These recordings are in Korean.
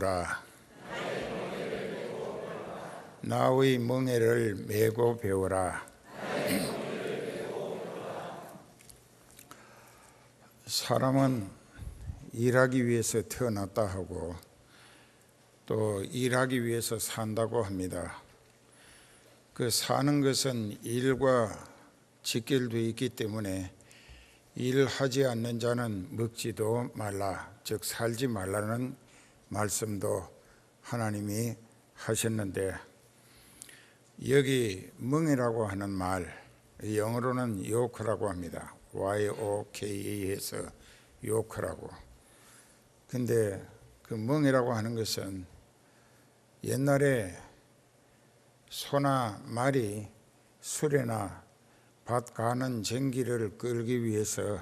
배우라. 나의 멍에를 메고 배우라. 사람은 일하기 위해서 태어났다 하고 또 일하기 위해서 산다고 합니다. 그 사는 것은 일과 직결되어 있기 때문에 일하지 않는 자는 먹지도 말라, 즉 살지 말라는 말씀도 하나님이 하셨는데, 여기 멍이라고 하는 말, 영어로는 요크라고 합니다. Y-O-K-E에서 요크라고. 근데 그 멍이라고 하는 것은 옛날에 소나 말이 수레나 밭 가는 쟁기를 끌기 위해서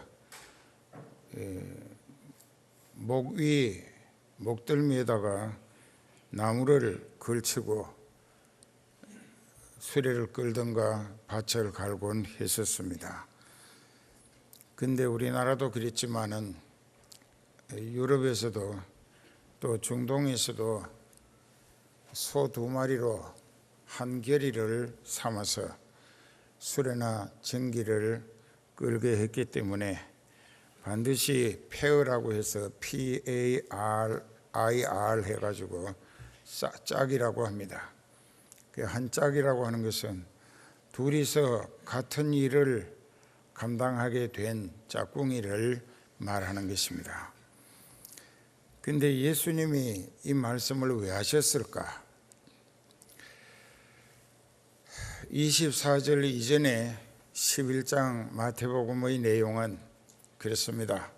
목들미에다가 나무를 걸치고 수레를 끌든가 밭을 갈곤 했었습니다. 근데 우리나라도 그랬지만은 유럽에서도 또 중동에서도 소 2마리로 한 겨리를 삼아서 수레나 쟁기를 끌게 했기 때문에 반드시 페어라고 해서 P-A-R-I-R 해가지고 짝이라고 합니다. 한 짝이라고 하는 것은 둘이서 같은 일을 감당하게 된 짝꿍이를 말하는 것입니다. 근데 예수님이 이 말씀을 왜 하셨을까? 24절 이전에 11장 마태복음의 내용은 그렇습니다.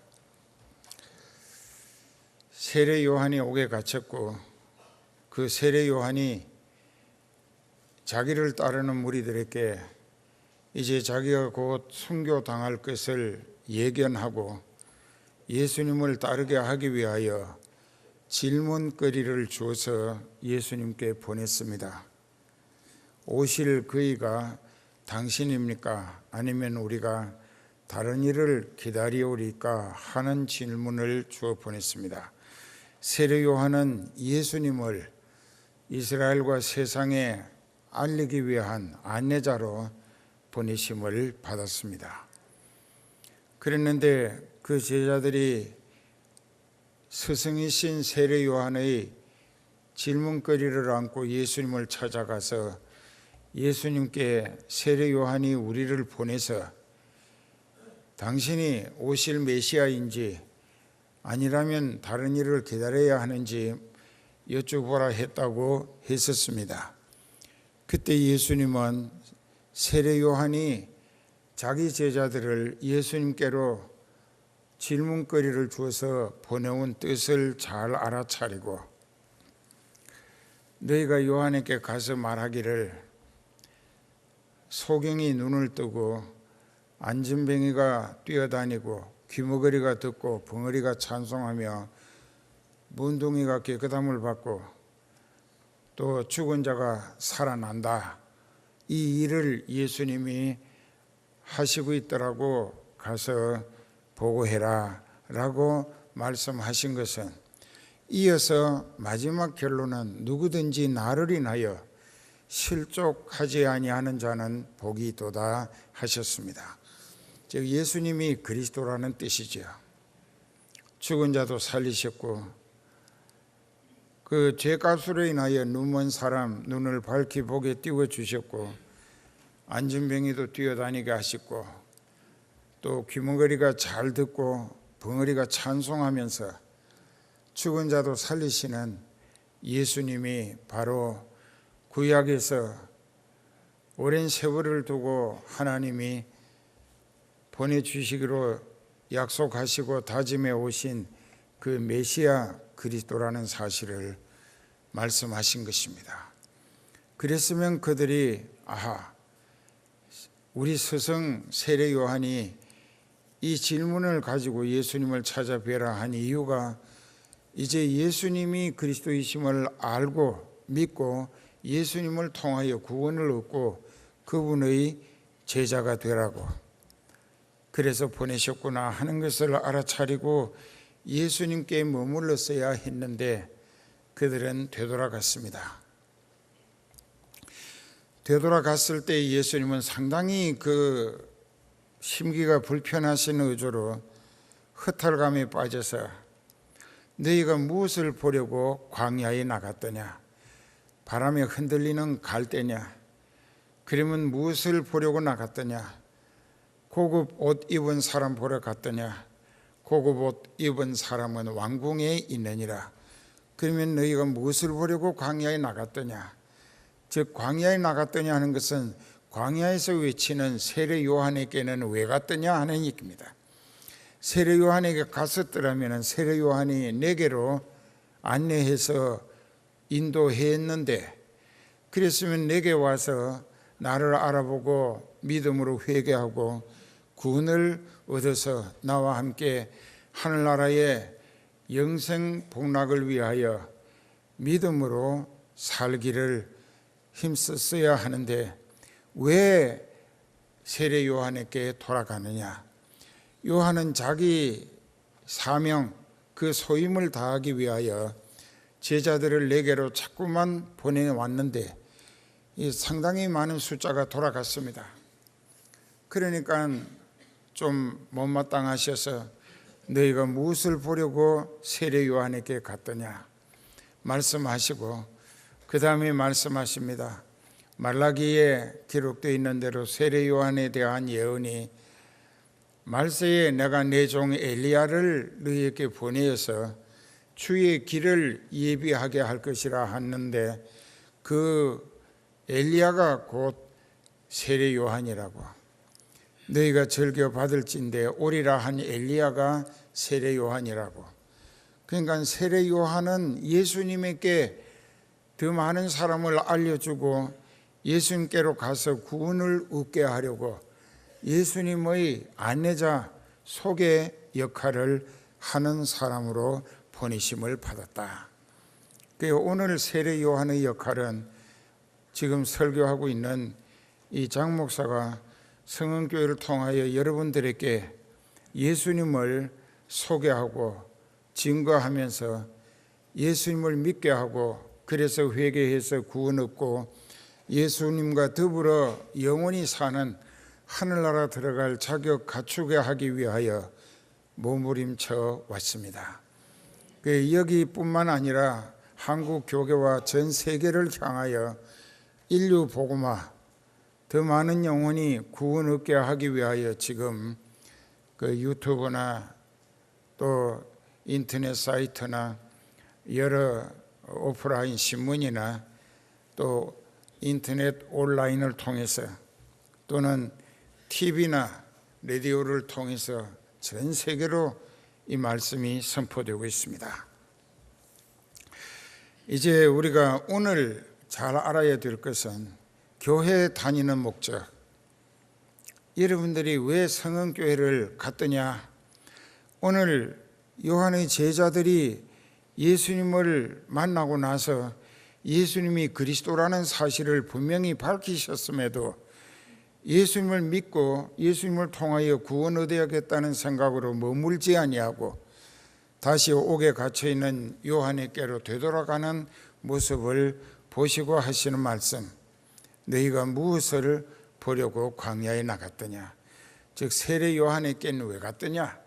세례 요한이 옥에 갇혔고 그 세례 요한이 자기를 따르는 무리들에게 이제 자기가 곧 순교당할 것을 예견하고 예수님을 따르게 하기 위하여 질문거리를 주어서 예수님께 보냈습니다. 오실 그이가 당신입니까? 아니면 우리가 다른 일을 기다리오리까? 하는 질문을 주어 보냈습니다. 세례 요한은 예수님을 이스라엘과 세상에 알리기 위한 안내자로 보내심을 받았습니다. 그랬는데 그 제자들이 스승이신 세례 요한의 질문거리를 안고 예수님을 찾아가서 예수님께 세례 요한이 우리를 보내서 당신이 오실 메시아인지 아니라면 다른 일을 기다려야 하는지 여쭈보라 했다고 했었습니다. 그때 예수님은 세례 요한이 자기 제자들을 예수님께로 질문거리를 주어서 보내온 뜻을 잘 알아차리고 너희가 요한에게 가서 말하기를 소경이 눈을 뜨고 안진뱅이가 뛰어다니고 귀머거리가 듣고 벙어리가 찬송하며 문둥이가 깨끗함을 받고 또 죽은 자가 살아난다. 이 일을 예수님이 하시고 있더라고 가서 보고해라 라고 말씀하신 것은 이어서 마지막 결론은 누구든지 나를 인하여 실족하지 아니하는 자는 복이 있도다 하셨습니다. 즉 예수님이 그리스도라는 뜻이죠. 죽은 자도 살리셨고 그 죄값으로 인하여 눈먼 사람 눈을 밝히 보게 띄워주셨고 안진뱅이도 뛰어다니게 하셨고 또 귀머거리가 잘 듣고 벙어리가 찬송하면서 죽은 자도 살리시는 예수님이 바로 구약에서 오랜 세월을 두고 하나님이 보내주시기로 약속하시고 다짐해 오신 그 메시아 그리스도라는 사실을 말씀하신 것입니다. 그랬으면 그들이 우리 스승 세례 요한이 이 질문을 가지고 예수님을 찾아뵈라 한 이유가 이제 예수님이 그리스도이심을 알고 믿고 예수님을 통하여 구원을 얻고 그분의 제자가 되라고 그래서 보내셨구나 하는 것을 알아차리고 예수님께 머물렀어야 했는데 그들은 되돌아갔습니다. 되돌아갔을 때 예수님은 상당히 그 심기가 불편하신 의조로 허탈감에 빠져서 너희가 무엇을 보려고 광야에 나갔더냐? 바람에 흔들리는 갈대냐? 그러면 무엇을 보려고 나갔더냐? 고급 옷 입은 사람 보러 갔더냐? 고급 옷 입은 사람은 왕궁에 있느니라. 그러면 너희가 무엇을 보려고 광야에 나갔더냐? 즉 광야에 나갔더냐 하는 것은 광야에서 외치는 세례 요한에게는 왜 갔더냐 하는 얘기입니다. 세례 요한에게 갔었더라면 세례 요한이 내게로 안내해서 인도했는데, 그랬으면 내게 와서 나를 알아보고 믿음으로 회개하고 구원을 얻어서 나와 함께 하늘나라의 영생 복락을 위하여 믿음으로 살기를 힘썼어야 하는데 왜 세례 요한에게 돌아가느냐? 요한은 자기 사명, 그 소임을 다하기 위하여 제자들을 내게로 자꾸만 보내왔는데 상당히 많은 숫자가 돌아갔습니다. 그러니까 좀 못마땅하셔서 너희가 무엇을 보려고 세례 요한에게 갔더냐 말씀하시고, 그 다음에 말씀하십니다. 말라기에 기록되어 있는 대로 세례 요한에 대한 예언이 말세에 내가 내 종 엘리야를 너희에게 보내어서 주의 길을 예비하게 할 것이라 하는데, 그 엘리야가 곧 세례 요한이라고. 너희가 즐겨 받을진대 오리라 한 엘리야가 세례 요한이라고. 그러니까 세례 요한은 예수님에게 더 많은 사람을 알려주고 예수님께로 가서 구원을 얻게 하려고 예수님의 안내자, 소개 역할을 하는 사람으로 보내심을 받았다. 오늘 세례 요한의 역할은 지금 설교하고 있는 이 장 목사가 성은교회를 통하여 여러분들에게 예수님을 소개하고 증거하면서 예수님을 믿게 하고, 그래서 회개해서 구원 얻고 예수님과 더불어 영원히 사는 하늘나라 들어갈 자격 갖추게 하기 위하여 몸부림쳐 왔습니다. 여기뿐만 아니라 한국 교계와 전 세계를 향하여 인류 복음화, 더 많은 영혼이 구원 얻게 하기 위하여 지금 그 유튜브나 또 인터넷 사이트나 여러 오프라인 신문이나 또 인터넷 온라인을 통해서 또는 TV나 라디오를 통해서 전 세계로 이 말씀이 선포되고 있습니다. 이제 우리가 오늘 잘 알아야 될 것은 교회 다니는 목적. 여러분들이 왜 성은교회를 갔더냐? 오늘 요한의 제자들이 예수님을 만나고 나서 예수님이 그리스도라는 사실을 분명히 밝히셨음에도 예수님을 믿고 예수님을 통하여 구원 얻어야겠다는 생각으로 머물지 아니하고 다시 옥에 갇혀있는 요한에게로 되돌아가는 모습을 보시고 하시는 말씀, 너희가 무엇을 보려고 광야에 나갔더냐? 즉 세례 요한에게는 왜 갔더냐?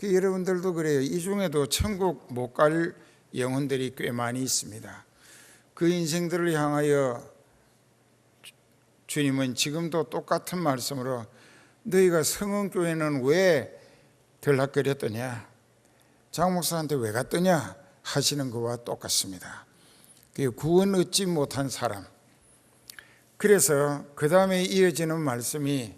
여러분들도 그래요. 이 중에도 천국 못 갈 영혼들이 꽤 많이 있습니다. 그 인생들을 향하여 주님은 지금도 똑같은 말씀으로 너희가 성은교회는 왜 들락거렸더냐, 장 목사한테 왜 갔더냐 하시는 것과 똑같습니다. 구원 얻지 못한 사람. 그래서 그 다음에 이어지는 말씀이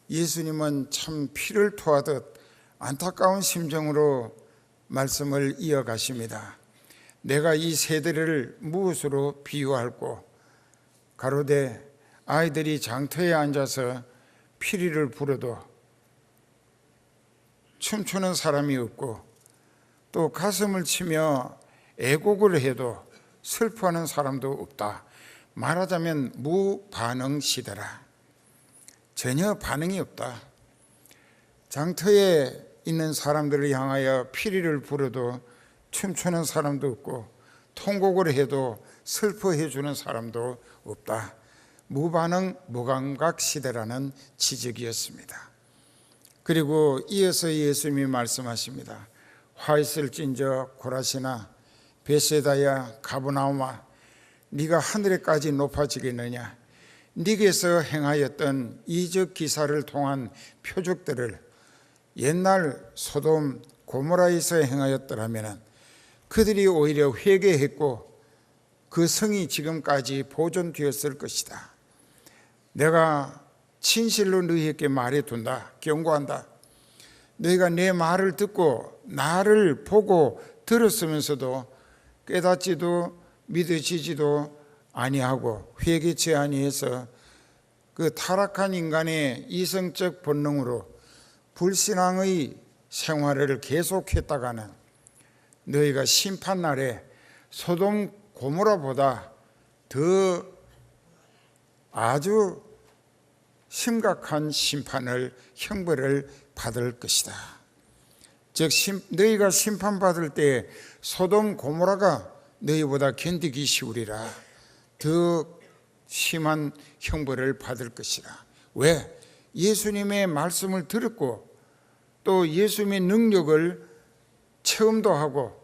예수님은 참 피를 토하듯 안타까운 심정으로 말씀을 이어가십니다. 내가 이 세대를 무엇으로 비유할꼬? 가로되 아이들이 장터에 앉아서 피리를 불어도 춤추는 사람이 없고 또 가슴을 치며 애곡을 해도 슬퍼하는 사람도 없다. 말하자면 무반응 시대라. 전혀 반응이 없다. 장터에 있는 사람들을 향하여 피리를 불어도 춤추는 사람도 없고 통곡을 해도 슬퍼해 주는 사람도 없다. 무반응 무감각 시대라는 지적이었습니다. 그리고 이어서 예수님이 말씀하십니다. 화 있을진저 고라시나 베세다야 가버나움아, 네가 하늘에까지 높아지겠느냐. 네게서 행하였던 이적 기사를 통한 표적들을 옛날 소돔 고모라에서 행하였더라면 그들이 오히려 회개했고 그 성이 지금까지 보존되었을 것이다. 내가 진실로 너희에게 말해둔다. 경고한다. 너희가 내 말을 듣고 나를 보고 들었으면서도 깨닫지도 믿어지지도 아니하고 회개치 아니해서 그 타락한 인간의 이성적 본능으로 불신앙의 생활을 계속했다가는 너희가 심판날에 소돔 고모라보다 더 아주 심각한 심판을, 형벌을 받을 것이다. 즉 너희가 심판받을 때 소돔 고모라가 너희보다 견디기 쉬우리라. 더 심한 형벌을 받을 것이라. 왜? 예수님의 말씀을 들었고 또 예수님의 능력을 체험도 하고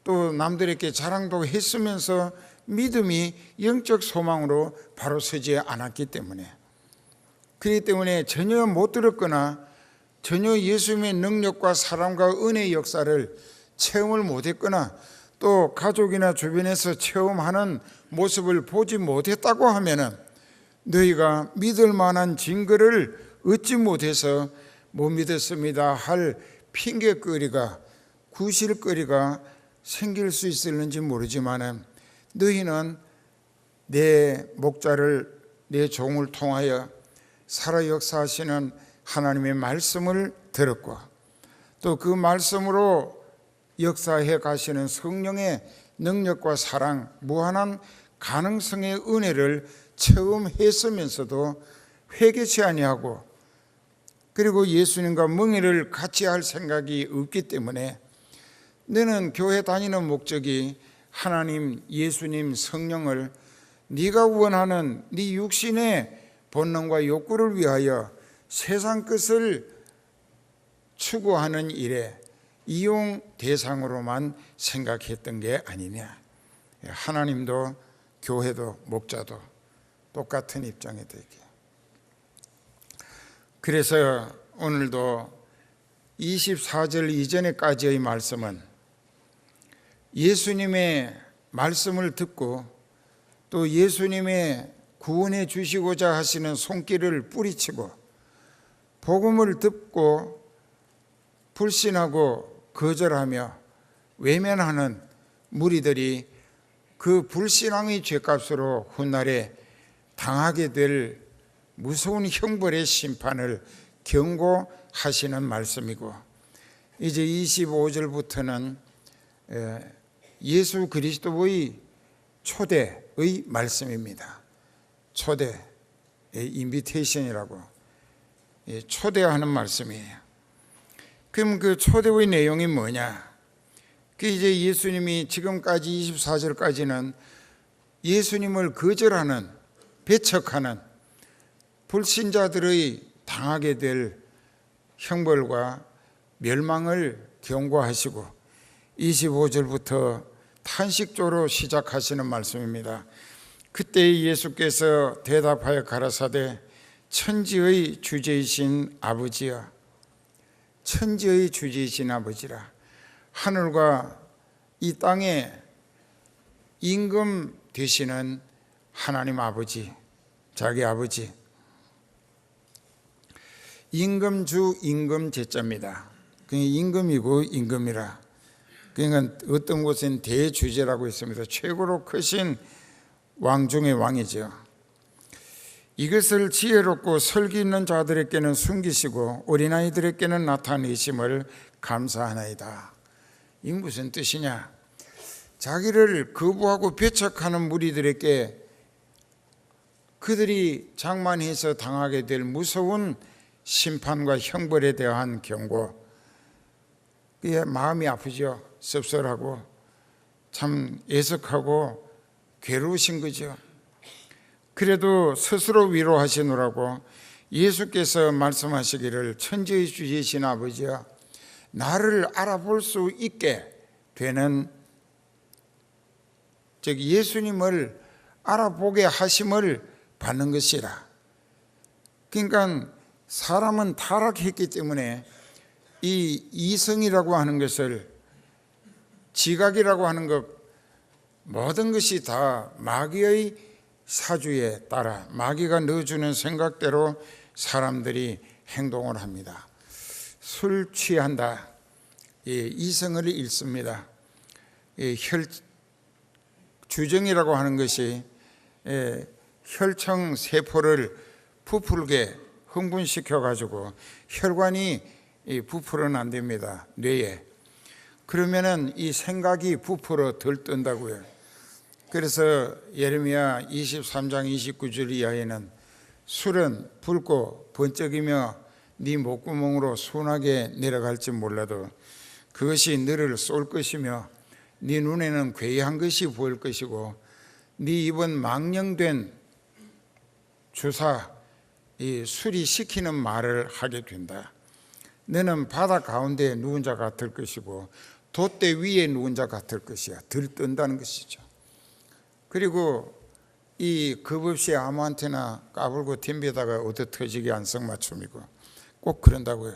또 남들에게 자랑도 했으면서 믿음이 영적 소망으로 바로 서지 않았기 때문에, 그렇기 때문에 전혀 못 들었거나 전혀 예수님의 능력과 사랑과 은혜의 역사를 체험을 못했거나 또 가족이나 주변에서 체험하는 모습을 보지 못했다고 하면은 너희가 믿을 만한 증거를 얻지 못해서 못 믿었습니다 할 핑계거리가, 구실거리가 생길 수 있을는지 모르지만은 너희는 내 목자를, 내 종을 통하여 살아 역사하시는 하나님의 말씀을 들었고 또 그 말씀으로 역사해 가시는 성령의 능력과 사랑, 무한한 가능성의 은혜를 체험했으면서도 회개치 아니하고 그리고 예수님과 멍에를 같이 할 생각이 없기 때문에 너는 교회 다니는 목적이 하나님, 예수님, 성령을 네가 원하는 네 육신의 본능과 욕구를 위하여 세상 것을 추구하는 일에 이용 대상으로만 생각했던 게 아니냐. 하나님도 교회도 목자도 똑같은 입장이 되게. 그래서 오늘도 24절 이전에까지의 말씀은 예수님의 말씀을 듣고 또 예수님의 구원해 주시고자 하시는 손길을 뿌리치고 복음을 듣고 불신하고 거절하며 외면하는 무리들이 그 불신앙의 죄값으로 훗날에 당하게 될 무서운 형벌의 심판을 경고하시는 말씀이고, 이제 25절부터는 예수 그리스도의 초대의 말씀입니다. 초대, 인비테이션이라고 초대하는 말씀이에요. 그럼 그 초대의 내용이 뭐냐? 그 이제 예수님이 지금까지 24절까지는 예수님을 거절하는, 배척하는 불신자들의 당하게 될 형벌과 멸망을 경고하시고 25절부터 탄식조로 시작하시는 말씀입니다. 그때 예수께서 대답하여 가라사대 천지의 주제이신 아버지여, 천지의 주제이신 아버지라. 하늘과 이 땅에 임금 되시는 하나님 아버지, 자기 아버지. 임금주 임금제자입니다. 그게 임금이고 임금이라. 그러니까 어떤 곳엔 대주제라고 있습니다. 최고로 크신 왕 중의 왕이죠. 이것을 지혜롭고 설기 있는 자들에게는 숨기시고 어린아이들에게는 나타내심을 감사하나이다. 이 무슨 뜻이냐? 자기를 거부하고 배척하는 무리들에게 그들이 장만해서 당하게 될 무서운 심판과 형벌에 대한 경고. 그게 마음이 아프죠. 씁쓸하고 참 애석하고 괴로우신 거죠. 그래도 스스로 위로하시느라고 예수께서 말씀하시기를 천지의 주이신 아버지여 나를 알아볼 수 있게 되는, 즉 예수님을 알아보게 하심을 받는 것이라. 그러니까 사람은 타락했기 때문에 이 이성이라고 하는 것을, 지각이라고 하는 것, 모든 것이 다 마귀의 사주에 따라 마귀가 넣어주는 생각대로 사람들이 행동을 합니다. 술 취한다, 이성을 잃습니다. 주정이라고 하는 것이 혈청 세포를 부풀게 흥분시켜 가지고 혈관이 부풀어는 안 됩니다, 뇌에. 그러면은 이 생각이 부풀어 들뜬다고요. 그래서 예레미야 23장 29절 이하에는 술은 붉고 번쩍이며 네 목구멍으로 순하게 내려갈지 몰라도 그것이 너를 쏠 것이며 네 눈에는 괴이한 것이 보일 것이고 네 입은 망령된 주사, 이 술이 시키는 말을 하게 된다. 너는 바다 가운데 누운 자 같을 것이고 돛대 위에 누운 자 같을 것이야. 들뜬다는 것이죠. 그리고 이 겁없이 아무한테나 까불고 덤비다가 얻어 터지게 안성맞춤이고 꼭 그런다고요.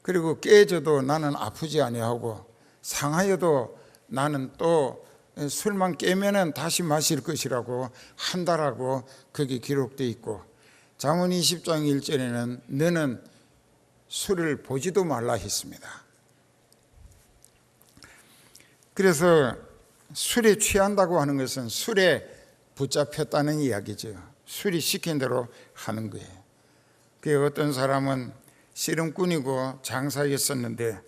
그리고 깨져도 나는 아프지 아니하고 상하여도 나는 또 술만 깨면은 다시 마실 것이라고 한다라고 거기 기록되어 있고, 잠언 20장 1절에는 너는 술을 보지도 말라 했습니다. 그래서 술에 취한다고 하는 것은 술에 붙잡혔다는 이야기죠. 술이 시킨 대로 하는 거예요. 그 어떤 사람은 씨름꾼이고 장사였었는데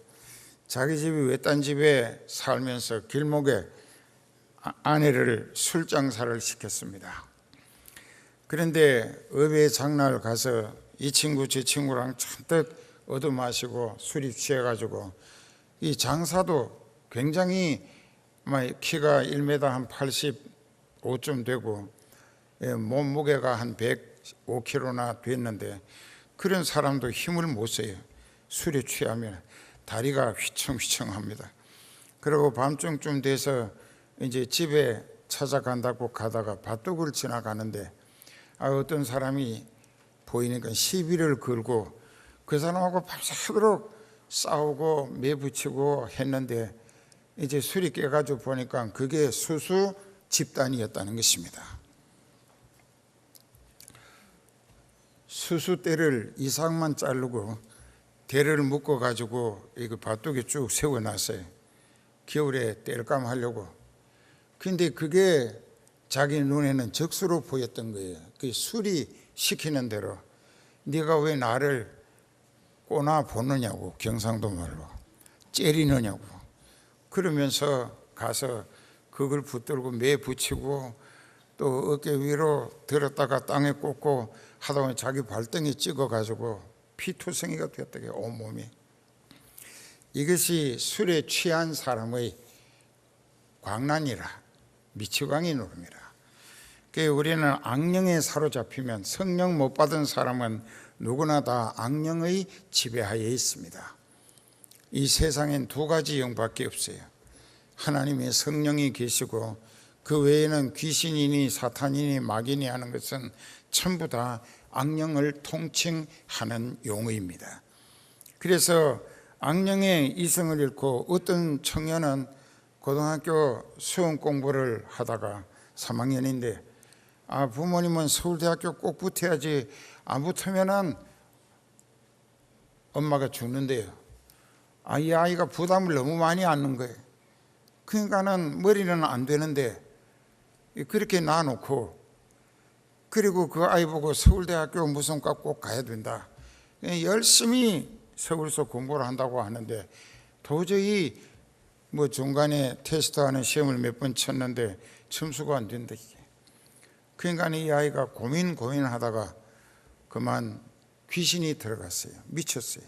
자기 집이 외딴 집에 살면서 길목에 아내를 술 장사를 시켰습니다. 그런데 업의 장날 가서 이 친구 저 친구랑 잔뜩 얻어마시고 술이 취해가지고 이 장사도 굉장히 키가 1m 한 85쯤 되고 몸무게가 한 105kg나 됐는데 그런 사람도 힘을 못 써요. 술에 취하면 다리가 휘청휘청합니다. 그리고 밤중쯤 돼서 이제 집에 찾아간다고 가다가 밭둑을 지나가는데 어떤 사람이 보이니까 시비를 걸고 그 사람하고 밤새도록 싸우고 매부치고 했는데 이제 술이 깨가지고 보니까 그게 수수 집단이었다는 것입니다. 수수대를 이상만 자르고 대를 묶어가지고 이거 밭둑에 쭉 세워놨어요. 겨울에 땔감 하려고. 근데 그게 자기 눈에는 적수로 보였던 거예요. 그 술이 시키는 대로 네가 왜 나를 꼬나 보느냐고, 경상도 말로 째리느냐고. 그러면서 가서 그걸 붙들고 매 붙이고 또 어깨 위로 들었다가 땅에 꽂고 하다 보니 자기 발등에 찍어가지고 피투성이가 되었다게 온몸이. 이것이 술에 취한 사람의 광란이라 미치광이 노름이라. 우리는 악령에 사로잡히면 성령 못 받은 사람은 누구나 다 악령의 지배하에 있습니다. 이 세상엔 두 가지 영밖에 없어요. 하나님의 성령이 계시고 그 외에는 귀신이니 사탄이니 마귀니 하는 것은 전부 다 악령을 통칭하는 용어입니다. 그래서 악령의 이성을 잃고 어떤 청년은 고등학교 수험 공부를 하다가 3학년인데 부모님은 서울대학교 꼭 붙어야지 안 붙으면은 엄마가 죽는데요. 이 아이가 부담을 너무 많이 안는 거예요. 그러니까는 머리는 안 되는데 그렇게 놔놓고, 그리고 그 아이 보고 서울대학교 무슨 과 꼭 가야 된다. 열심히 서울서 공부를 한다고 하는데 도저히 중간에 테스트하는 시험을 몇 번 쳤는데 점수가 안 된다. 그러니까 이 아이가 고민하다가 그만 귀신이 들어갔어요. 미쳤어요.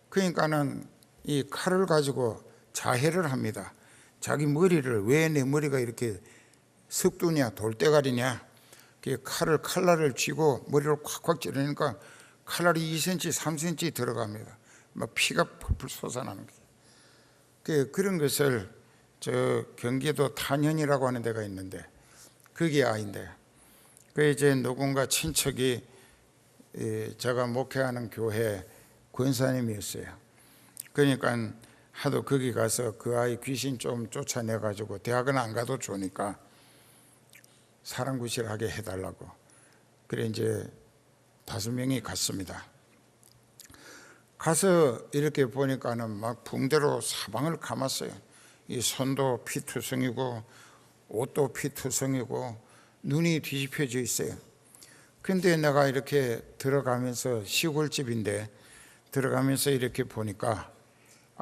그러니까는 이 칼을 가지고 자해를 합니다. 자기 머리를, 왜 내 머리가 이렇게 석두냐 돌대가리냐, 칼날을 쥐고 머리를 콱콱 찌르니까 칼날이 2cm 3cm 들어갑니다. 막 피가 펄펄 솟아나는 거예요. 그런 것을 저 경기도 탄현이라고 하는 데가 있는데, 거기 아이인데, 그 이제 누군가 친척이 제가 목회하는 교회 권사님이었어요. 그러니까 하도 거기 가서 그 아이 귀신 좀 쫓아내가지고 대학은 안 가도 좋으니까 사랑구실하게 해달라고. 그래 이제 5명이 갔습니다. 가서 이렇게 보니까는 막 붕대로 사방을 감았어요. 이 손도 피투성이고 옷도 피투성이고 눈이 뒤집혀져 있어요. 근데 내가 이렇게 들어가면서, 시골집인데 들어가면서 이렇게 보니까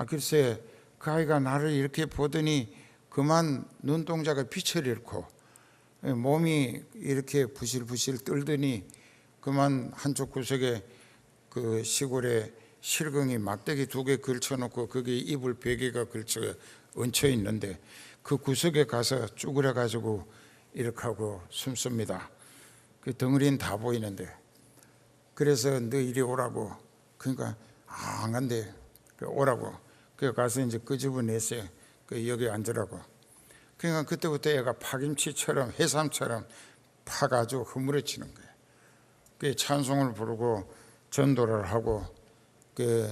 글쎄 그 아이가 나를 이렇게 보더니 그만 눈동자가 빛을 잃고 몸이 이렇게 부실부실 떨더니 그만 한쪽 구석에 그 시골에 실갱이 막대기 2개 걸쳐놓고 거기에 이불 베개가 얹혀 있는데 그 구석에 가서 쭈그려 가지고 이렇게 하고 숨습니다. 그 덩어리는 다 보이는데, 그래서 너 이리 오라고. 그러니까 안 간대. 오라고. 그래서 가서 이제 끄집어냈어요. 여기 앉으라고. 그러니까 그때부터 애가 파김치처럼 해삼처럼 파가지고 허물어지는 거예요. 그 찬송을 부르고 전도를 하고 그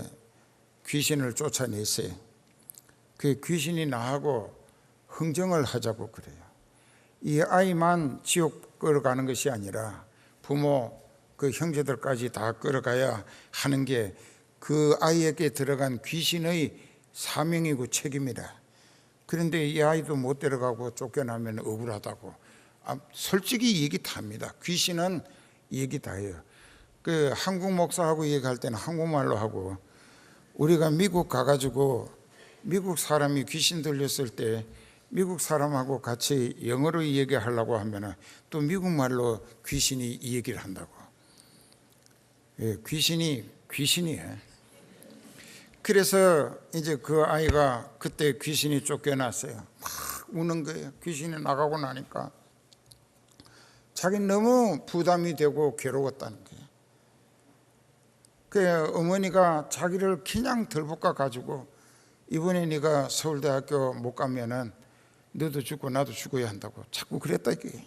귀신을 쫓아냈어요. 그 귀신이 나하고 흥정을 하자고 그래요. 이 아이만 지옥 끌어가는 것이 아니라 부모 그 형제들까지 다 끌어가야 하는 게 그 아이에게 들어간 귀신의 사명이고 책임이라. 그런데 이 아이도 못 데려가고 쫓겨나면 억울하다고. 솔직히 얘기 다 합니다. 귀신은 얘기 다 해요. 그 한국 목사하고 얘기할 때는 한국말로 하고, 우리가 미국 가가지고 미국 사람이 귀신 들렸을 때 미국 사람하고 같이 영어로 얘기하려고 하면은 또 미국말로 귀신이 이 얘기를 한다고. 귀신이에요. 그래서 이제 그 아이가 그때 귀신이 쫓겨났어요. 막 우는 거예요. 귀신이 나가고 나니까 자기는 너무 부담이 되고 괴로웠다는 거예요. 그 어머니가 자기를 그냥 들볶아 가지고 이번에 네가 서울대학교 못 가면은 너도 죽고 나도 죽어야 한다고 자꾸 그랬다 이게.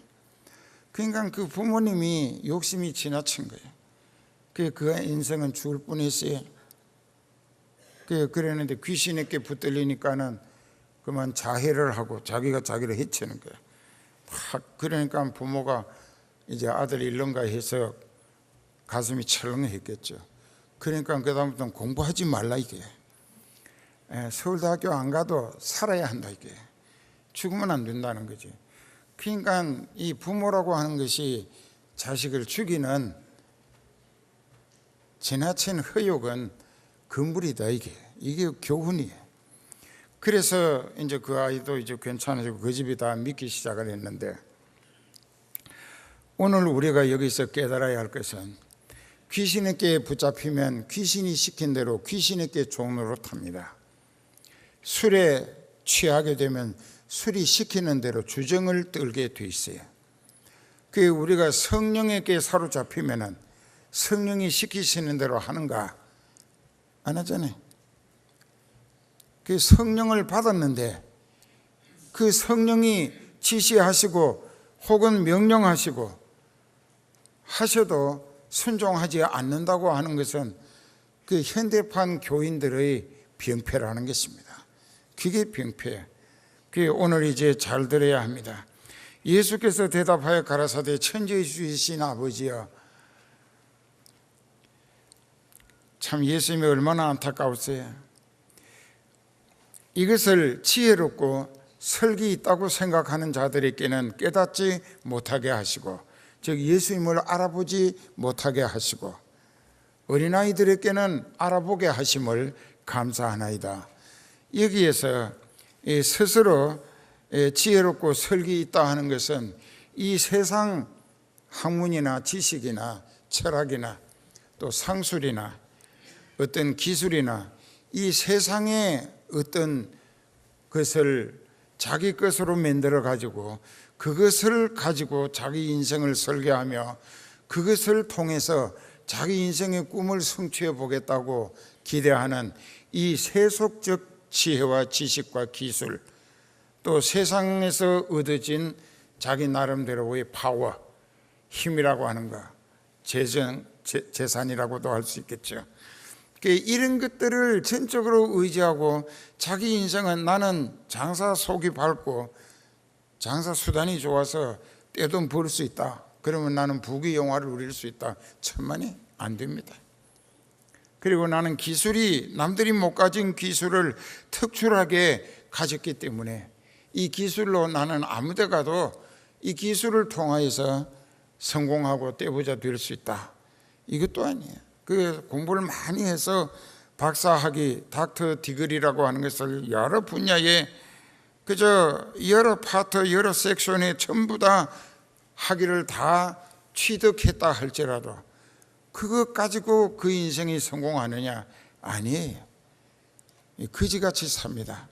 그러니까 그 부모님이 욕심이 지나친 거예요. 그 인생은 죽을 뻔했어요. 그랬는데 귀신에게 붙들리니까는 그만 자해를 하고 자기가 자기를 해치는 거예요. 그러니까 부모가 이제 아들 일른가 해서 가슴이 철렁했겠죠. 그러니까 그다음부터는 공부하지 말라 이게. 서울대학교 안 가도 살아야 한다 이게. 죽으면 안 된다는 거지. 그러니까 이 부모라고 하는 것이 자식을 죽이는 지나친 허욕은 금물이다 이게 교훈이에요. 그래서 이제 그 아이도 이제 괜찮아지고 그 집이 다 믿기 시작을 했는데, 오늘 우리가 여기서 깨달아야 할 것은 귀신에게 붙잡히면 귀신이 시킨 대로 귀신에게 종노릇합니다. 술에 취하게 되면 술이 시키는 대로 주정을 떨게 돼 있어요. 그 우리가 성령에게 사로잡히면은 성령이 시키시는 대로 하는가? 안 하잖아요. 그 성령을 받았는데 그 성령이 지시하시고 혹은 명령하시고 하셔도 순종하지 않는다고 하는 것은 그 현대판 교인들의 병폐라는 것입니다. 그게 병폐예요. 그게 오늘 이제 잘 들어야 합니다. 예수께서 대답하여 가라사대 천지주이신 아버지여. 참 예수님이 얼마나 안타까웠어요. 이것을 지혜롭고 설기 있다고 생각하는 자들에게는 깨닫지 못하게 하시고, 즉 예수님을 알아보지 못하게 하시고, 어린아이들에게는 알아보게 하심을 감사하나이다. 여기에서 스스로 지혜롭고 설기 있다 하는 것은 이 세상 학문이나 지식이나 철학이나 또 상술이나 어떤 기술이나 이 세상의 어떤 것을 자기 것으로 만들어 가지고 그것을 가지고 자기 인생을 설계하며 그것을 통해서 자기 인생의 꿈을 성취해 보겠다고 기대하는 이 세속적 지혜와 지식과 기술, 또 세상에서 얻어진 자기 나름대로의 파워, 힘이라고 하는 것, 재산이라고도 할 수 있겠죠. 이런 것들을 전적으로 의지하고 자기 인생은 나는 장사 속이 밝고 장사 수단이 좋아서 떼돈 벌 수 있다, 그러면 나는 부귀 영화를 누릴 수 있다, 천만이 안 됩니다. 그리고 나는 기술이 남들이 못 가진 기술을 특출하게 가졌기 때문에 이 기술로 나는 아무 데 가도 이 기술을 통하여서 성공하고 떼부자 될 수 있다, 이것도 아니에요. 그 공부를 많이 해서 박사학위, 닥터 디그리라고 하는 것을 여러 분야에 그저 여러 파트, 여러 섹션에 전부 다 학위를 다 취득했다 할지라도 그것 가지고 그 인생이 성공하느냐? 아니에요. 거지같이 삽니다.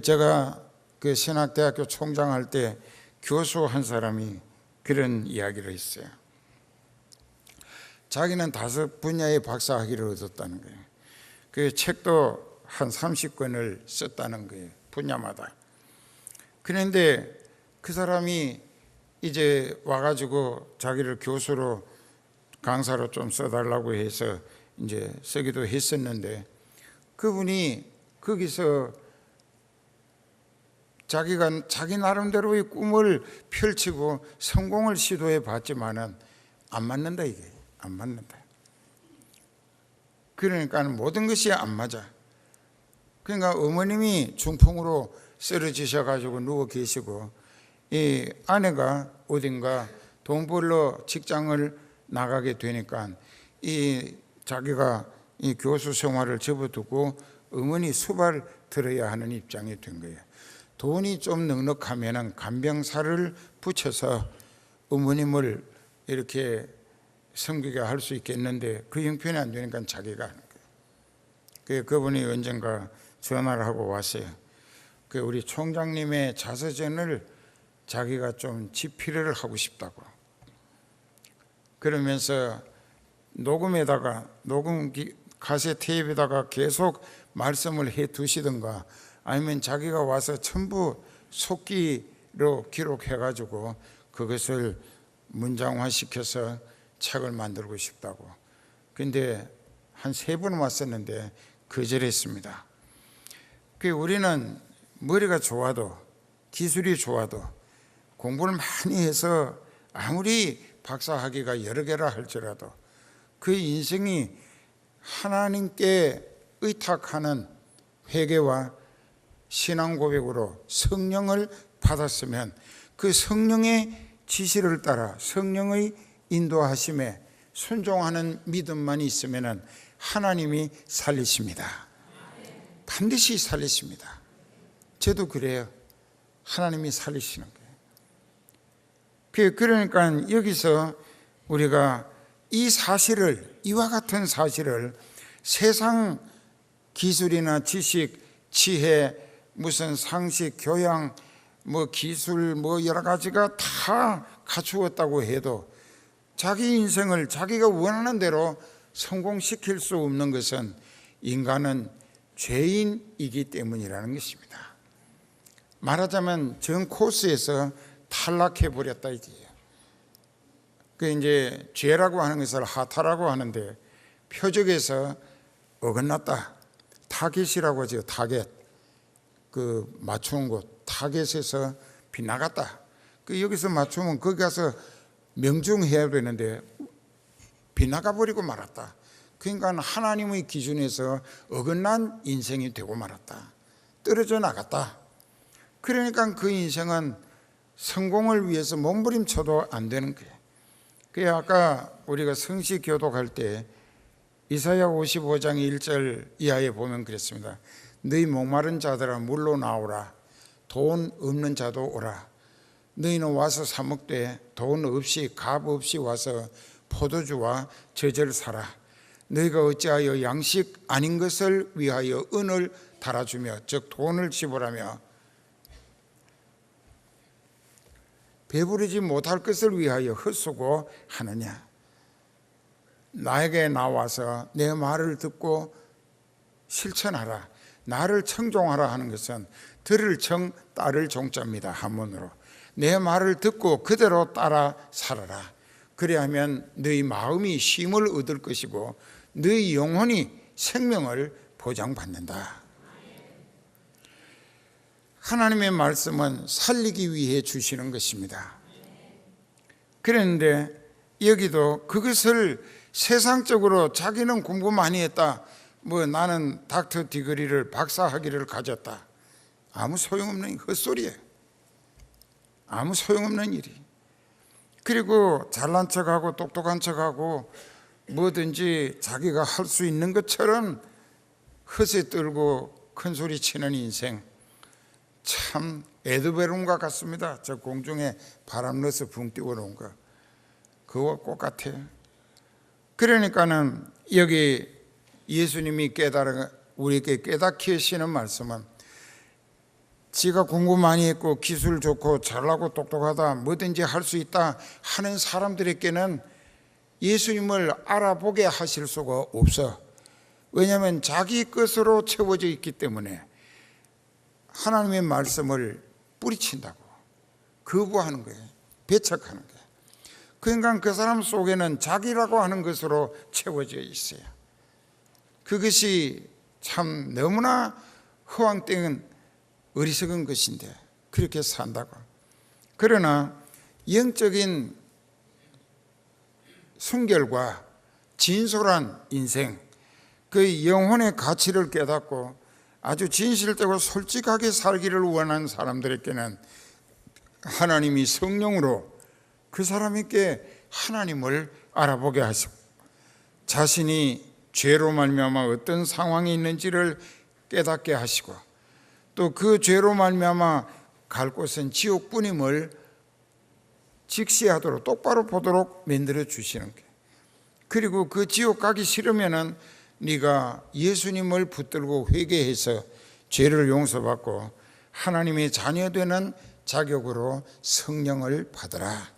제가 그 신학대학교 총장할 때 교수 한 사람이 그런 이야기를 했어요. 자기는 5분야의 박사학위를 얻었다는 거예요. 그 책도 한 30권을 썼다는 거예요, 분야마다. 그런데 그 사람이 이제 와가지고 자기를 교수로 강사로 좀 써달라고 해서 이제 쓰기도 했었는데, 그분이 거기서 자기가 자기 나름대로의 꿈을 펼치고 성공을 시도해 봤지만은 안 맞는다, 이게 안 맞는다. 그러니까 모든 것이 안 맞아. 그러니까 어머님이 중풍으로 쓰러지셔가지고 누워 계시고, 이 아내가 어딘가 돈 벌러 직장을 나가게 되니까 이 자기가 이 교수 생활을 접어두고 어머니 수발 들어야 하는 입장이 된 거예요. 돈이 좀 넉넉하면은 간병사를 붙여서 어머님을 이렇게 섬기게 할 수 있겠는데 그 형편이 안 되니까 자기가 하는 거예요. 그분이 언젠가 전화를 하고 왔어요. 우리 총장님의 자서전을 자기가 좀 집필을 하고 싶다고. 그러면서 녹음 카세트 테이프에다가 계속 말씀을 해 두시든가, 아니면 자기가 와서 전부 속기로 기록해 가지고 그것을 문장화 시켜서 책을 만들고 싶다고. 근데 한 3번 왔었는데 거절했습니다. 우리는 머리가 좋아도 기술이 좋아도 공부를 많이 해서 아무리 박사학위가 여러 개라 할지라도 그 인생이 하나님께 의탁하는 회개와 신앙 고백으로 성령을 받았으면 그 성령의 지시를 따라 성령의 인도하심에 순종하는 믿음만 있으면 하나님이 살리십니다. 반드시 살리십니다. 저도 그래요. 하나님이 살리시는 거예요. 그러니까 여기서 우리가 이 사실을, 이와 같은 사실을 세상 기술이나 지식, 지혜, 무슨 상식, 교양, 기술, 여러 가지가 다 갖추었다고 해도 자기 인생을 자기가 원하는 대로 성공시킬 수 없는 것은 인간은 죄인이기 때문이라는 것입니다. 말하자면 전 코스에서 탈락해 버렸다 이지요. 이제 죄라고 하는 것을 하타라고 하는데 표적에서 어긋났다. 타겟이라고 하죠. 타겟. 맞추는 곳. 타겟에서 빗나갔다. 여기서 맞추면 거기 가서 명중해야 되는데 빗나가 버리고 말았다. 그러니까 하나님의 기준에서 어긋난 인생이 되고 말았다. 떨어져 나갔다. 그러니까 그 인생은 성공을 위해서 몸부림쳐도 안 되는 거예요. 그래서 아까 우리가 성시 교독할 때 이사야 55장 1절 이하에 보면 그랬습니다. 너희 목마른 자들아 물로 나오라. 돈 없는 자도 오라. 너희는 와서 사 먹되 돈 없이 값 없이 와서 포도주와 젖을 사라. 너희가 어찌하여 양식 아닌 것을 위하여 은을 달아주며 즉 돈을 지불하며 배부르지 못할 것을 위하여 헛수고 하느냐? 나에게 나와서 내 말을 듣고 실천하라, 나를 청종하라 하는 것은 들을 청 따를 종자입니다. 한문으로 내 말을 듣고 그대로 따라 살아라. 그리하면 너희 마음이 쉼을 얻을 것이고 너희 영혼이 생명을 보장받는다. 하나님의 말씀은 살리기 위해 주시는 것입니다. 그런데 여기도 그것을 세상적으로 자기는 공부 많이 했다, 나는 닥터 디그리를 박사 학위를 가졌다, 아무 소용없는 헛소리예요. 아무 소용없는 일이. 그리고 잘난 척하고 똑똑한 척하고 뭐든지 자기가 할 수 있는 것처럼 헛에 떨고 큰소리 치는 인생, 참 에드베론과 같습니다. 저 공중에 바람 넣어서 붕 띄워놓은 거, 그거와 똑같아요. 그러니까는 여기 예수님이 우리에게 깨닫게 하시는 말씀은 지가 공부 많이 했고 기술 좋고 잘나고 똑똑하다, 뭐든지 할 수 있다 하는 사람들에게는 예수님을 알아보게 하실 수가 없어. 왜냐하면 자기 것으로 채워져 있기 때문에 하나님의 말씀을 뿌리친다고, 거부하는 거예요. 배척하는 거예요. 그러니까 그 사람 속에는 자기라고 하는 것으로 채워져 있어요. 그것이 참 너무나 허황된 어리석은 것인데 그렇게 산다고. 그러나 영적인 순결과 진솔한 인생, 그 영혼의 가치를 깨닫고 아주 진실되고 솔직하게 살기를 원하는 사람들에게는 하나님이 성령으로 그 사람에게 하나님을 알아보게 하시고 자신이 죄로 말미암아 어떤 상황에 있는지를 깨닫게 하시고 또 그 죄로 말미암아 갈 곳은 지옥뿐임을 직시하도록 똑바로 보도록 만들어 주시는 거예요. 그리고 그 지옥 가기 싫으면은 네가 예수님을 붙들고 회개해서 죄를 용서받고 하나님의 자녀되는 자격으로 성령을 받으라.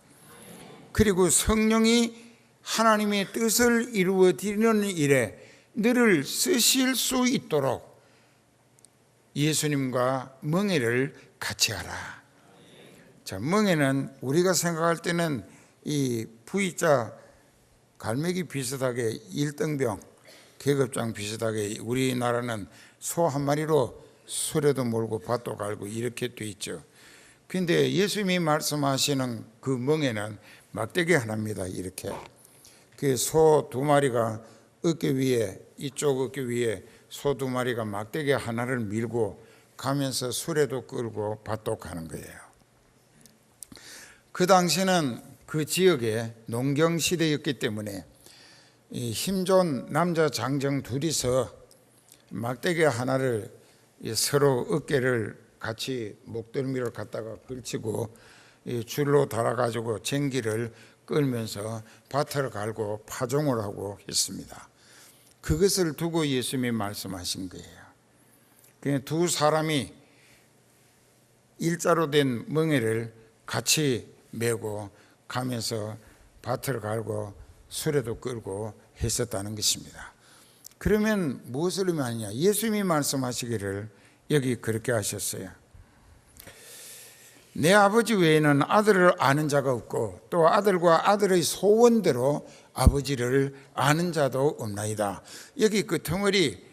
그리고 성령이 하나님의 뜻을 이루어 드리는 일에 너를 쓰실 수 있도록 예수님과 멍에를 같이 하라. 자, 멍에는 우리가 생각할 때는 이 V자 갈매기 비슷하게 일등병 계급장 비슷하게 우리나라는 소 한 마리로 수레도 몰고 밭도 갈고 이렇게 돼 있죠. 근데 예수님이 말씀하시는 그 멍에는 막대기 하나입니다. 이렇게 그 소 두 마리가 어깨 위에, 이쪽 어깨 위에 소 두 마리가 막대기 하나를 밀고 가면서 수레도 끌고 밭도 가는 거예요. 그 당시는 그 지역에 농경 시대였기 때문에 힘 좋은 남자 장정 둘이서 막대기 하나를 서로 어깨를 같이 목덜미를 갖다가 걸치고 줄로 달아가지고 쟁기를 끌면서 밭을 갈고 파종을 하고 했습니다. 그것을 두고 예수님이 말씀하신 거예요. 그냥 두 사람이 일자로 된 멍에를 같이 메고 가면서 밭을 갈고 수레도 끌고 했었다는 것입니다. 그러면 무엇을 의미하느냐? 예수님이 말씀하시기를 여기 그렇게 하셨어요. 내 아버지 외에는 아들을 아는 자가 없고 또 아들과 아들의 소원대로 아버지를 아는 자도 없나이다. 여기 그 덩어리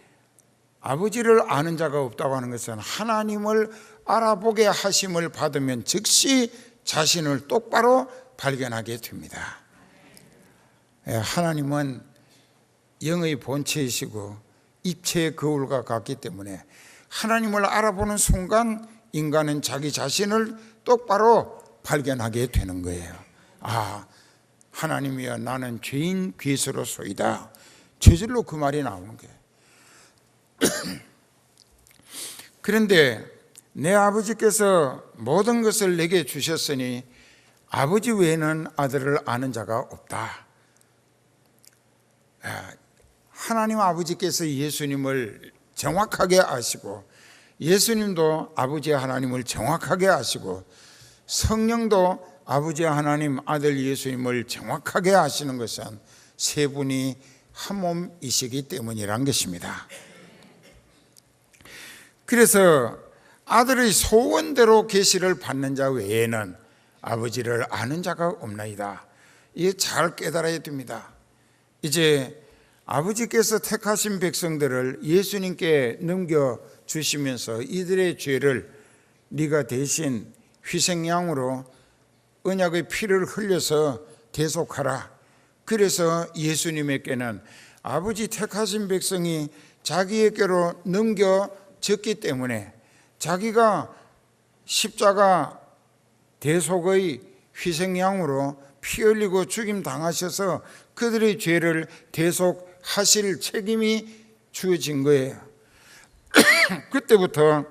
아버지를 아는 자가 없다고 하는 것은 하나님을 알아보게 하심을 받으면 즉시 자신을 똑바로 발견하게 됩니다. 하나님은 영의 본체이시고 입체의 거울과 같기 때문에 하나님을 알아보는 순간 인간은 자기 자신을 똑바로 발견하게 되는 거예요. 아, 하나님이여 나는 죄인 괴수로소이다. 저절로 그 말이 나오는 거예요. 그런데 내 아버지께서 모든 것을 내게 주셨으니 아버지 외에는 아들을 아는 자가 없다. 하나님 아버지께서 예수님을 정확하게 아시고 예수님도 아버지 하나님을 정확하게 아시고 성령도 아버지 하나님, 아들 예수님을 정확하게 아시는 것은 세 분이 한 몸이시기 때문이란 것입니다. 그래서 아들의 소원대로 계시를 받는 자 외에는 아버지를 아는 자가 없나이다. 이게 잘 깨달아야 됩니다. 이제 아버지께서 택하신 백성들을 예수님께 넘겨주시면서 이들의 죄를 네가 대신 희생양으로 언약의 피를 흘려서 대속하라. 그래서 예수님에게는 아버지 택하신 백성이 자기에게로 넘겨졌기 때문에 자기가 십자가 대속의 희생양으로 피 흘리고 죽임 당하셔서 그들의 죄를 대속하실 책임이 주어진 거예요. 그때부터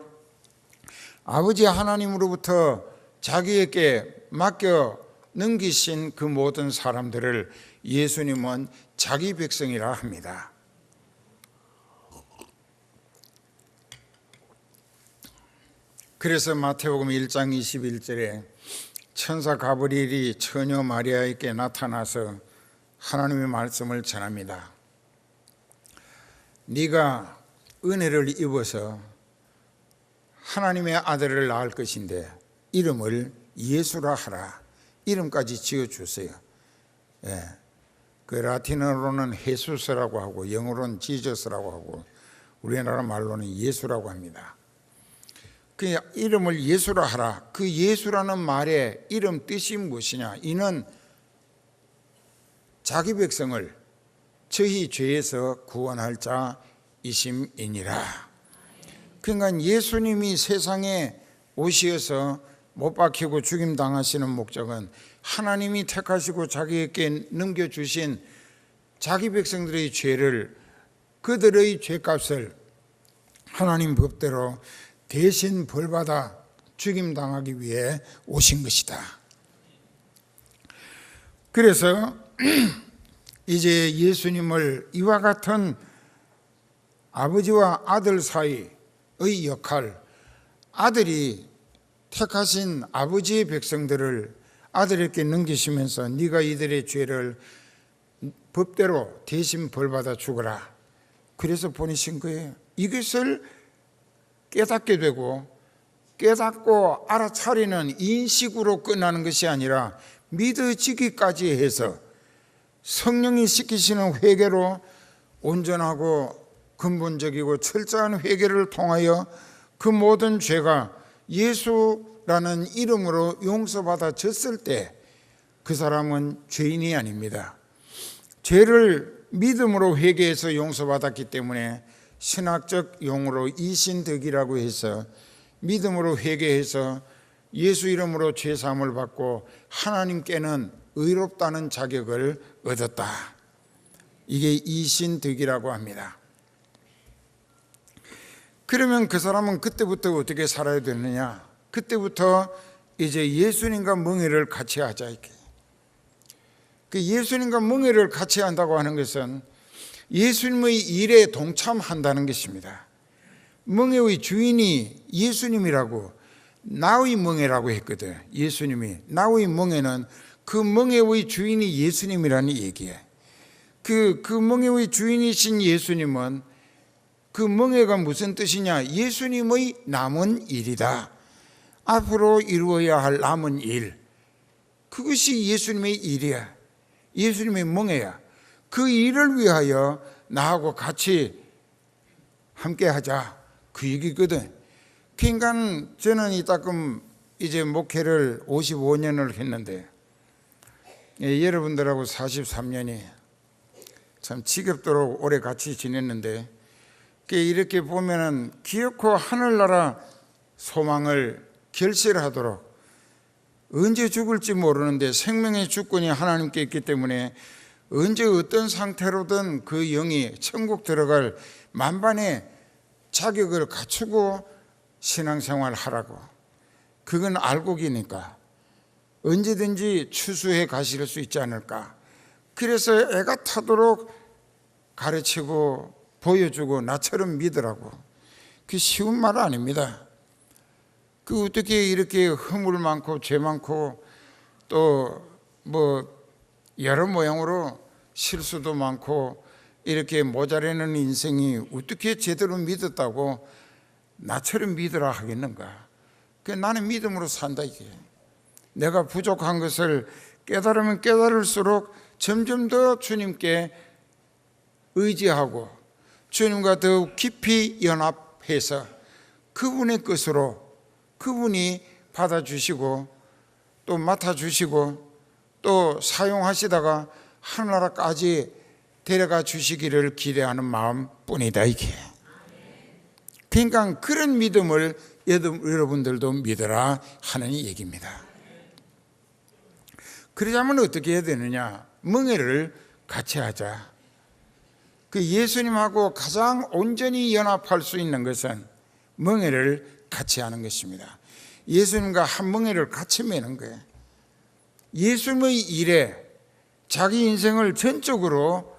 아버지 하나님으로부터 자기에게 맡겨 넘기신 그 모든 사람들을 예수님은 자기 백성이라 합니다. 그래서 마태복음 1장 21절에 천사 가브리엘이 처녀 마리아에게 나타나서 하나님의 말씀을 전합니다. 네가 은혜를 입어서 하나님의 아들을 낳을 것인데 이름을 예수라 하라. 이름까지 지어주세요. 그 라틴어로는 헤수스라고 하고 영어로는 지저스라고 하고 우리나라 말로는 예수라고 합니다. 그 이름을 예수라 하라. 그 예수라는 말의 이름 뜻이 무엇이냐? 이는 자기 백성을 저희 죄에서 구원할 자이심이니라. 그러니까 예수님이 세상에 오셔서 못 박히고 죽임 당하시는 목적은 하나님이 택하시고 자기에게 넘겨주신 자기 백성들의 죄를, 그들의 죄값을 하나님 법대로 대신 벌받아 죽임 당하기 위해 오신 것이다. 그래서 이제 예수님을 이와 같은 아버지와 아들 사이의 역할, 아들이 택하신 아버지의 백성들을 아들에게 넘기시면서 네가 이들의 죄를 법대로 대신 벌받아 죽어라. 그래서 보내신 거예요. 이것을 깨닫게 되고 깨닫고 알아차리는 인식으로 끝나는 것이 아니라 믿어지기까지 해서 성령이 시키시는 회개로 온전하고 근본적이고 철저한 회개를 통하여 그 모든 죄가 예수라는 이름으로 용서받아졌을 때 그 사람은 죄인이 아닙니다. 죄를 믿음으로 회개해서 용서받았기 때문에 신학적 용어로 이신덕이라고 해서 믿음으로 회개해서 예수 이름으로 죄사함을 받고 하나님께는 의롭다는 자격을 얻었다. 이게 이신덕이라고 합니다. 그러면 그 사람은 그때부터 어떻게 살아야 되느냐? 그때부터 이제 예수님과 멍에를 같이 하자. 그 예수님과 멍에를 같이 한다고 하는 것은 예수님의 일에 동참한다는 것입니다. 멍에의 주인이 예수님이라고 나의 멍에라고 했거든. 예수님이 나의 멍에는 그 멍에의 주인이 예수님이라는 얘기예요. 그 멍에의 주인이신 예수님은 그 멍에가 무슨 뜻이냐? 예수님의 남은 일이다. 앞으로 이루어야 할 남은 일, 그것이 예수님의 일이야. 예수님의 멍에야. 그 일을 위하여 나하고 같이 함께하자, 그 얘기거든. 그러니까 저는 이따금 이제 목회를 55년을 했는데 여러분들하고 43년이 참 지겹도록 오래 같이 지냈는데 이렇게 보면은 기어코 하늘나라 소망을 결실하도록 언제 죽을지 모르는데 생명의 주권이 하나님께 있기 때문에 언제 어떤 상태로든 그 영이 천국 들어갈 만반의 자격을 갖추고 신앙생활 하라고. 그건 알고기니까 언제든지 추수해 가실 수 있지 않을까. 그래서 애가 타도록 가르치고 보여주고 나처럼 믿으라고. 그 쉬운 말 아닙니다. 그 어떻게 이렇게 허물 많고 죄 많고 또 뭐 여러 모양으로 실수도 많고 이렇게 모자라는 인생이 어떻게 제대로 믿었다고 나처럼 믿으라 하겠는가? 나는 믿음으로 산다 이게. 내가 부족한 것을 깨달으면 깨달을수록 점점 더 주님께 의지하고 주님과 더욱 깊이 연합해서 그분의 것으로 그분이 받아주시고 또 맡아주시고 또 사용하시다가 하늘나라까지 데려가 주시기를 기대하는 마음뿐이다 이게. 그러니까 그런 믿음을 여러분들도 믿어라 하는 얘기입니다. 그러자면 어떻게 해야 되느냐? 멍에를 같이 하자. 그 예수님하고 가장 온전히 연합할 수 있는 것은 멍에를 같이 하는 것입니다. 예수님과 한 멍에를 같이 매는 거예요. 예수님의 일에 자기 인생을 전적으로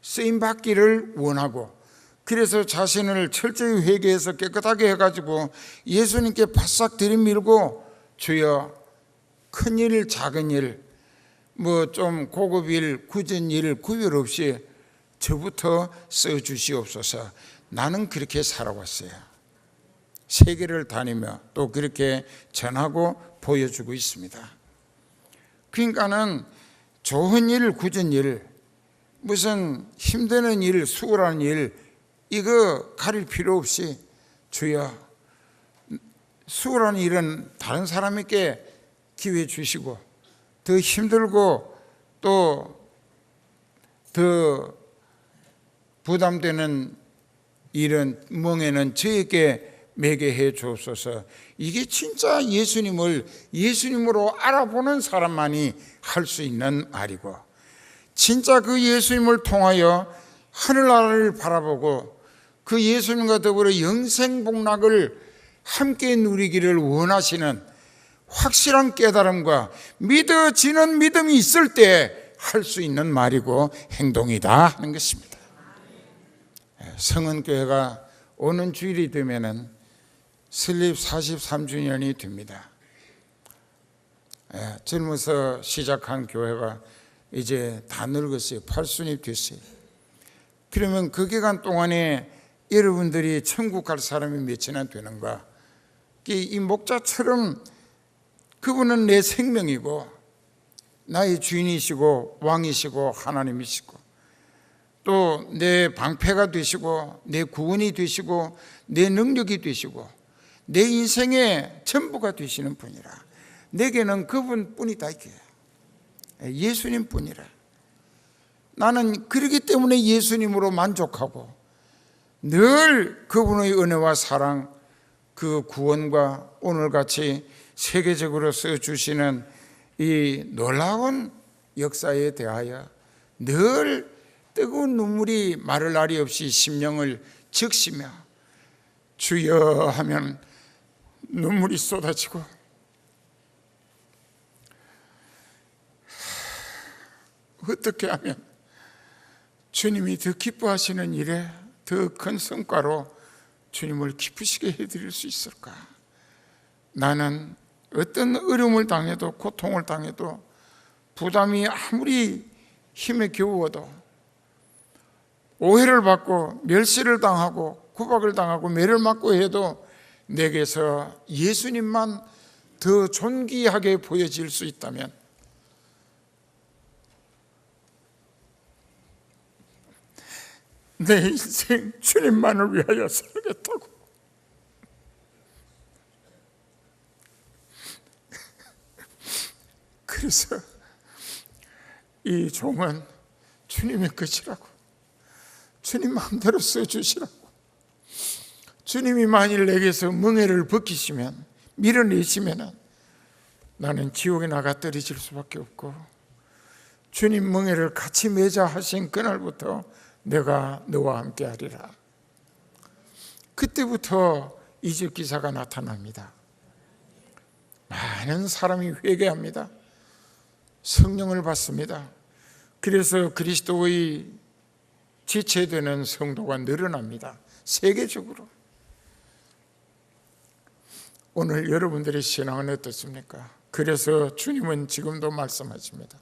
쓰임받기를 원하고, 그래서 자신을 철저히 회개해서 깨끗하게 해가지고 예수님께 바싹 들이밀고, 주여 큰일 작은 일 뭐 좀 고급 일 굳은 일 구별 없이 저부터 써주시옵소서. 나는 그렇게 살아왔어요. 세계를 다니며 또 그렇게 전하고 보여주고 있습니다. 그러니까는 좋은 일 굳은 일 무슨 힘드는 일 수고라는 일 이거 가릴 필요 없이 주여 수고라는 일은 다른 사람에게 기회 주시고 더 힘들고 또 더 부담되는 일은 멍에는 저에게 매게 해 주옵소서. 이게 진짜 예수님을 예수님으로 알아보는 사람만이 할 수 있는 말이고, 진짜 그 예수님을 통하여 하늘나라를 바라보고 그 예수님과 더불어 영생복락을 함께 누리기를 원하시는 확실한 깨달음과 믿어지는 믿음이 있을 때 할 수 있는 말이고 행동이다 하는 것입니다. 성은교회가 오는 주일이 되면은 설립 43주년이 됩니다. 젊어서 시작한 교회가 이제 다 늙었어요. 팔순이 됐어요. 그러면 그 기간 동안에 여러분들이 천국 갈 사람이 몇이나 되는가? 이 목자처럼 그분은 내 생명이고 나의 주인이시고 왕이시고 하나님이시고 또 내 방패가 되시고 내 구원이 되시고 내 능력이 되시고 내 인생의 전부가 되시는 분이라. 내게는 그분뿐이다 이게. 예수님뿐이라. 나는 그렇기 때문에 예수님으로 만족하고 늘 그분의 은혜와 사랑, 그 구원과 오늘같이 세계적으로 써주시는 이 놀라운 역사에 대하여 늘 뜨거운 눈물이 마를 날이 없이 심령을 적시며 주여 하면 눈물이 쏟아지고 어떻게 하면 주님이 더 기뻐하시는 일에 더 큰 성과로 주님을 기쁘시게 해드릴 수 있을까? 나는 어떤 어려움을 당해도 고통을 당해도 부담이 아무리 힘에 겨워도 오해를 받고 멸시를 당하고 구박을 당하고 매를 맞고 해도 내게서 예수님만 더 존귀하게 보여질 수 있다면 내 인생 주님만을 위하여 살겠다고. 그래서 이 종은 주님의 것이라고, 주님 마음대로 써주시라고. 주님이 만일 내게서 멍에를 벗기시면, 밀어내시면 나는 지옥에 나가 떨어질 수밖에 없고, 주님 멍에를 같이 매자 하신 그날부터 내가 너와 함께 하리라. 그때부터 이적 기사가 나타납니다. 많은 사람이 회개합니다. 성령을 받습니다. 그래서 그리스도의 지체되는 성도가 늘어납니다. 세계적으로. 오늘 여러분들의 신앙은 어떻습니까? 그래서 주님은 지금도 말씀하십니다.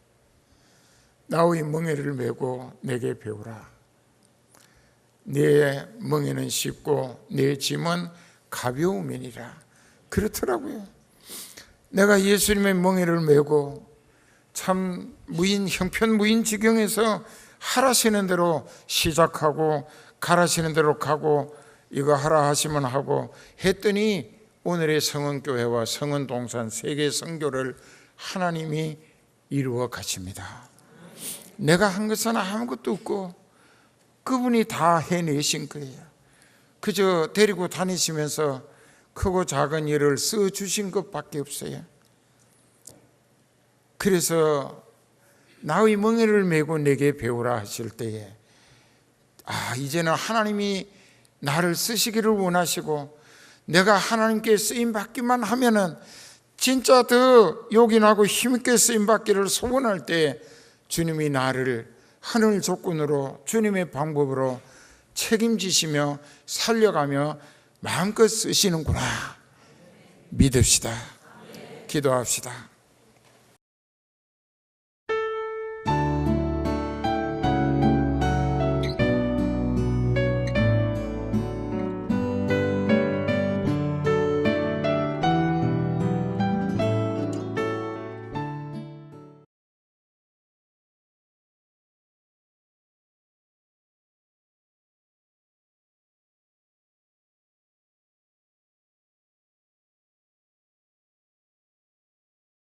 나의 멍에를 메고 내게 배우라. 내 멍에는 쉽고 내 짐은 가벼움이니라. 그렇더라고요. 내가 예수님의 멍에를 메고 참 형편무인 지경에서 하라시는 대로 시작하고 가라시는 대로 가고 이거 하라 하시면 하고 했더니 오늘의 성은교회와 성은동산 세계 선교를 하나님이 이루어 가십니다. 내가 한 것은 아무것도 없고 그분이 다 해내신 거예요. 그저 데리고 다니시면서 크고 작은 일을 써주신 것밖에 없어요. 그래서 나의 멍에를 메고 내게 배우라 하실 때에 이제는 하나님이 나를 쓰시기를 원하시고 내가 하나님께 쓰임받기만 하면은 진짜 더 요긴하고 힘있게 쓰임받기를 소원할 때 주님이 나를 하늘 조건으로 주님의 방법으로 책임지시며 살려가며 마음껏 쓰시는구나 믿읍시다. 기도합시다.